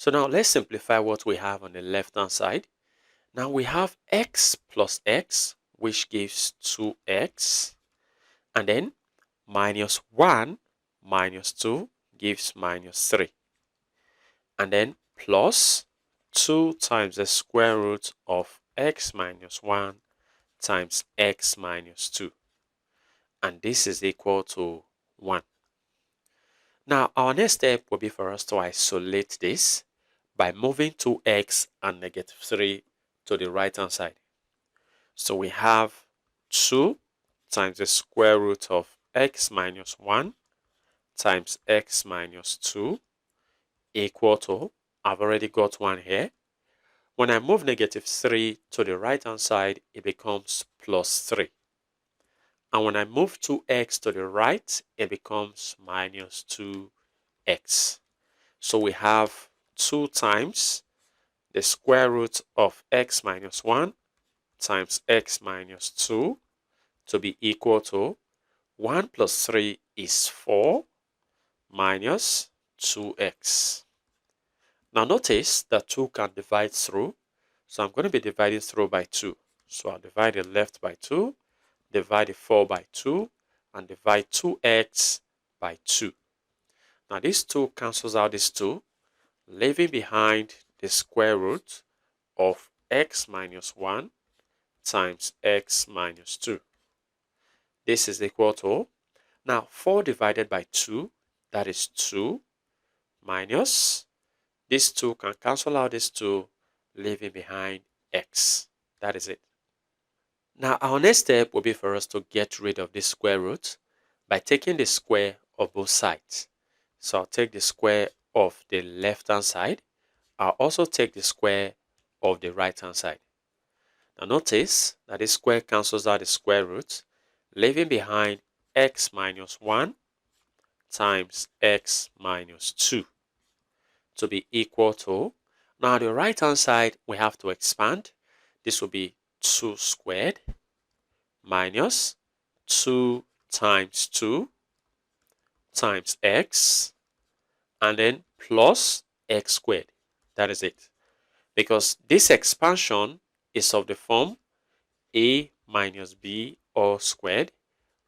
So now let's simplify what we have on the left hand side. Now we have x plus x, which gives 2x, and then minus 1 minus 2 gives minus 3, and then plus 2 times the square root of x minus 1 times x minus 2, and this is equal to 1. Now our next step will be for us to isolate this by moving 2x and negative 3 to the right hand side. So we have 2 times the square root of x minus 1 times x minus 2 equal to, I've already got 1 here. When I move negative 3 to the right hand side, it becomes plus 3. And when I move 2x to the right, it becomes minus 2x. So we have 2 times the square root of x minus 1 times x minus 2 to be equal to 1 plus 3 is 4 minus 2x. Now notice that 2 can divide through, so I'm going to be dividing through by 2. So I'll divide the left by 2, divide the 4 by 2, and divide 2x by 2. Now this 2 cancels out this 2, leaving behind the square root of x minus 1 times x minus 2. This is equal to, now 4 divided by 2, that is 2, minus, this 2 can cancel out this 2, leaving behind x. That is it. Now our next step will be for us to get rid of this square root by taking the square of both sides. So I'll take the square of the left hand side. I'll also take the square of the right hand side. Now notice that this square cancels out the square root, leaving behind x minus 1 times x minus 2 to be equal to, now the right hand side we have to expand. This will be 2 squared minus 2 times 2 times x, and then plus x squared. That is it. Because this expansion is of the form a minus b all squared,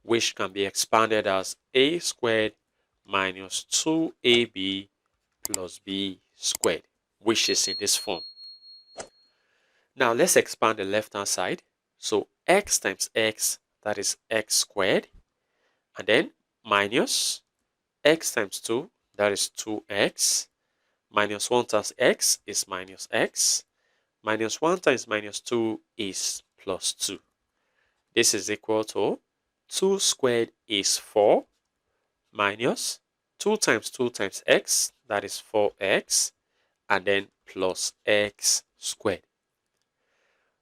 which can be expanded as a squared minus 2ab plus b squared, which is in this form. Now let's expand the left hand side. So x times x, that is x squared, and then minus x times 2, that is 2x, minus 1 times x is minus x, minus 1 times minus 2 is plus 2. This is equal to 2 squared is 4 minus 2 times 2 times x, that is 4x, and then plus x squared.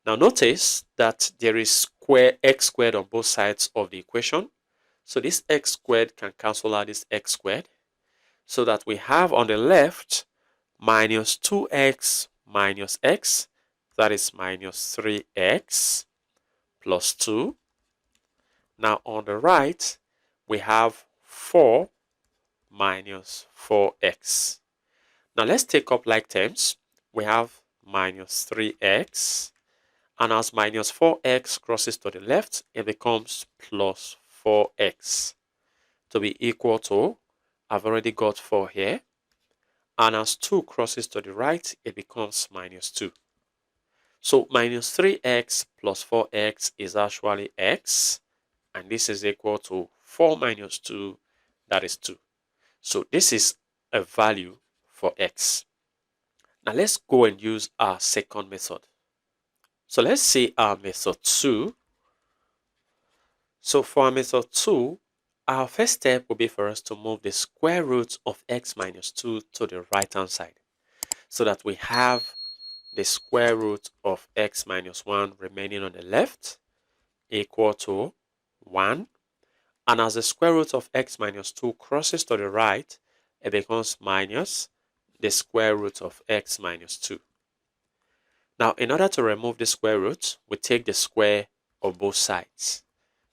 Now notice that there is x squared on both sides of the equation. So this x squared can cancel out this x squared, so that we have on the left minus 2x minus x, that is minus 3x plus 2. Now on the right, we have 4 minus 4x. Now let's take up like terms. We have minus 3x, and as minus 4x crosses to the left, it becomes plus 4x to be equal to, I've already got 4 here, and as 2 crosses to the right, it becomes minus 2. So minus 3x plus 4x is actually x, and this is equal to 4 minus 2, that is 2. So this is a value for x. Now let's go and use our second method. So let's see our method 2. So for our method 2, our first step will be for us to move the square root of x minus 2 to the right hand side, so that we have the square root of x minus 1 remaining on the left equal to 1. And as the square root of x minus 2 crosses to the right, it becomes minus the square root of x minus 2. Now, in order to remove the square root, we take the square of both sides.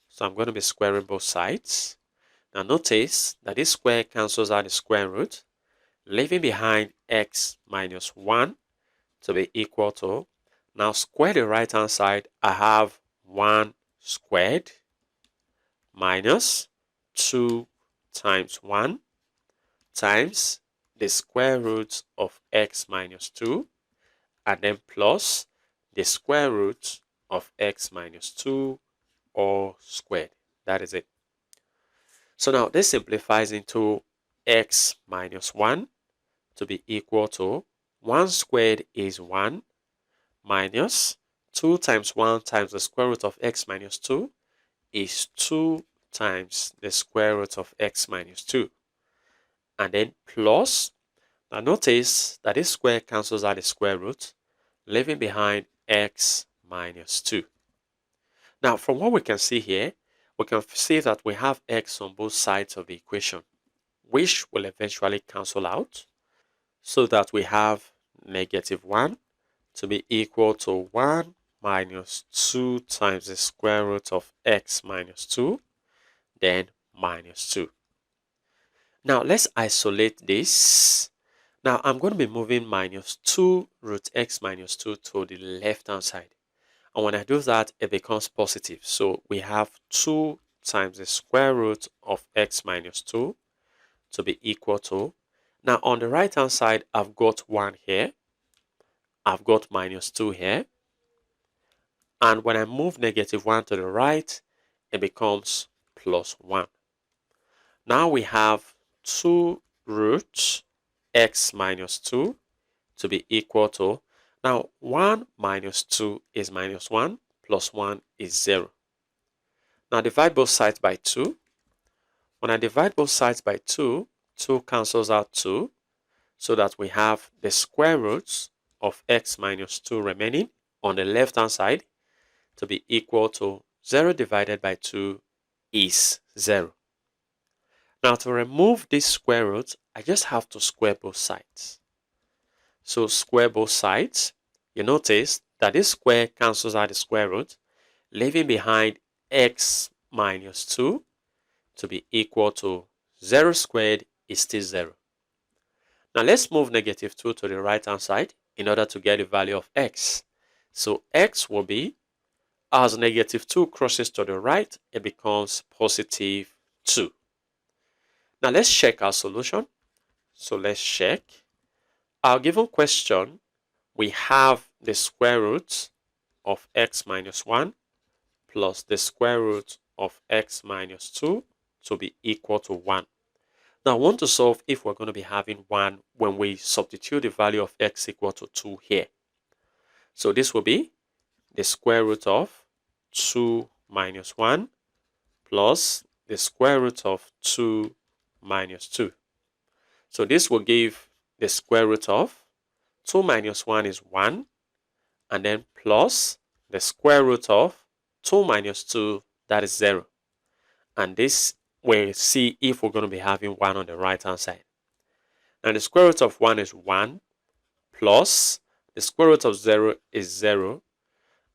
So I'm going to be squaring both sides. Now notice that this square cancels out the square root, leaving behind x minus 1 to be equal to, now square the right hand side, I have 1 squared minus 2 times 1 times the square root of x minus 2, and then plus the square root of x minus 2 all squared. That is it. So now this simplifies into x minus 1 to be equal to 1 squared is 1 minus 2 times 1 times the square root of x minus 2 is 2 times the square root of x minus 2. And then plus, now notice that this square cancels out the square root, leaving behind x minus 2. Now, from what we can see here, we can see that we have x on both sides of the equation, which will eventually cancel out, so that we have negative 1 to be equal to 1 minus 2 times the square root of x minus 2, then minus 2. Now, let's isolate this. Now, I'm going to be moving minus 2 root x minus 2 to the left-hand side. And when I do that, it becomes positive. So we have 2 times the square root of x minus 2 to be equal to. Now, on the right-hand side, I've got 1 here. I've got minus 2 here. And when I move negative 1 to the right, it becomes plus 1. Now we have 2 root x minus 2 to be equal to, now 1 minus 2 is minus 1, plus 1 is 0. Now divide both sides by 2. When I divide both sides by 2, 2 cancels out 2, so that we have the square roots of x minus 2 remaining on the left hand side to be equal to 0 divided by 2 is 0. Now to remove this square root, I just have to square both sides. So square both sides. You notice that this square cancels out the square root, leaving behind x minus 2 to be equal to 0 squared is still 0. Now let's move negative 2 to the right hand side in order to get the value of x. So x will be, as negative 2 crosses to the right, it becomes positive 2. Now let's check our solution. So let's check. Our given question, we have the square root of x minus 1 plus the square root of x minus 2 to be equal to 1. Now I want to solve if we're going to be having 1 when we substitute the value of x equal to 2 here. So this will be the square root of 2 minus 1 plus the square root of 2 minus 2. So this will give the square root of 2 minus 1 is 1, and then plus the square root of 2 minus 2, that is 0. And this we'll see if we're going to be having 1 on the right hand side. And the square root of 1 is 1 plus the square root of 0 is 0.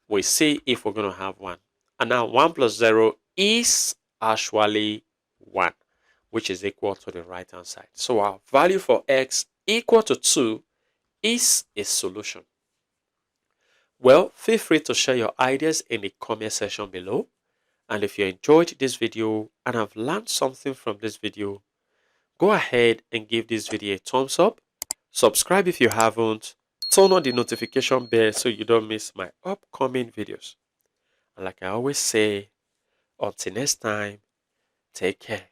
We see if we're going to have 1. And now 1 plus 0 is actually 1, which is equal to the right hand side. So our value for x equal to 2 is a solution. Well, feel free to share your ideas in the comment section below. And if you enjoyed this video and have learned something from this video, go ahead and give this video a thumbs up. Subscribe if you haven't. Turn on the notification bell so you don't miss my upcoming videos. And like I always say, until next time, take care.